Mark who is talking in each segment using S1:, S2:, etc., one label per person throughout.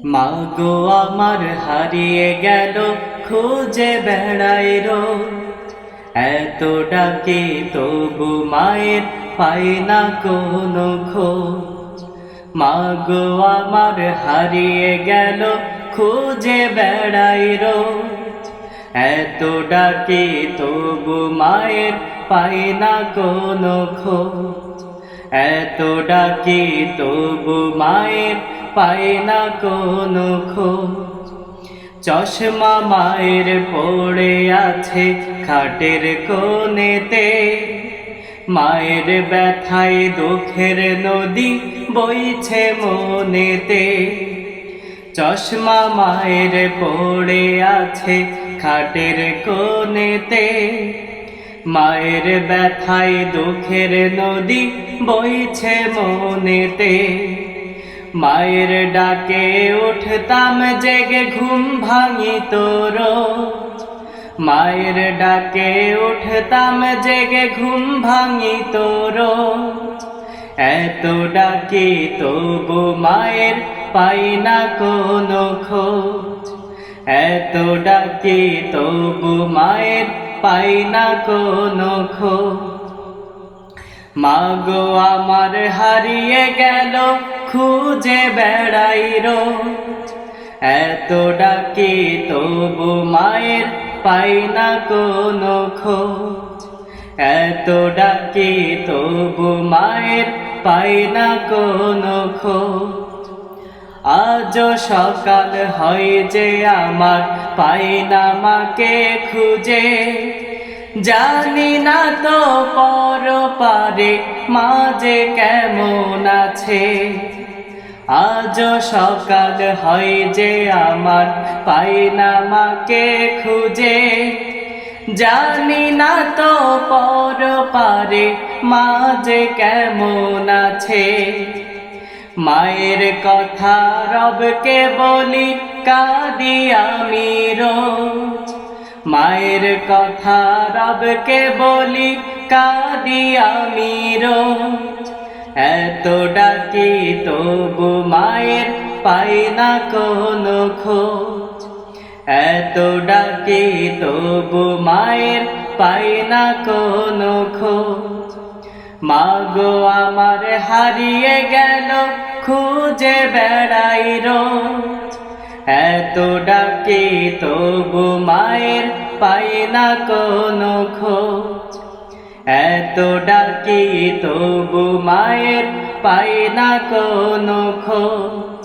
S1: মা গো আমার হারিয়ে গেল, খুঁজে বেড়াই রোজ। এত ডাকি তবু মায়ের পাই না কোনো খোঁজ। মা গো আমার হারিয়ে গেল, খুঁজে বেড়াই রোজ। এত ডাকি তবু মায়ের পাই না কোনো খোঁজ। এত ডাকি তবু মায়ের পাই না কোনো খোঁজ। চশমা মায়ের পড়ে আছে খাটের কোণেতে, মায়ের ব্যথায় দুঃখের নদী বইছে মনেতে। চশমা মায়ের পড়ে আছে খাটের কোণেতে, মায়ের ব্যথায় দুঃখের নদী বইছে মনেতে। মায়ের ডাকে উঠতাম জেগে, ঘুম ভাঙিত রোজ। মায়ের ডাকে উঠতাম জেগে, ঘুম ভাঙিত রোজ। এত ডাকি তবু মায়ের পাই না কোনো খোঁজ। এত ডাকি তবু মায়ের পাই না কোনো খোঁজ। মা গো আমার হারিয়ে গেল, খুঁজে বেড়াই রোজ। এত ডাকি তবু মায়ের পাই না কোনো খোঁজ। এত ডাকি তবু মায়ের পাই না কোনো খোঁজ। আজ সকাল হয় যে আমার পাই না মাকে খুঁজে, জানি না তো পরপারে মা যে কেমন আছে। আজ সকাল হয় যে আমার পাই না মাকে খুঁজে, জানি না তো পরপারে মা যে কেমন আছে। মায়ের কথা রবকে বলি, কাঁদি আমি রোজ। মায়ের কথা রবকে বলি, কাঁদি আমি রোজ। এত ডাকি তবু মায়ের পাই না কোনো খোঁজ। এত ডাকি তবু মায়ের পাই না কোনো খোঁজ। মা গো আমার হারিয়ে গেল, খুঁজে বেড়াই রোজ। এত ডাকি তবু মায়ের পাই না কোনো খোঁজ। এত ডাকি তবু মায়ের পাই না কোনো খোঁজ।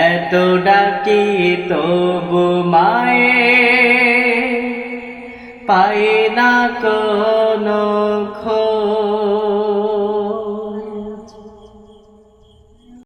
S1: এত ডাকি তবু মায়ের পাই না কোনো খোঁজ।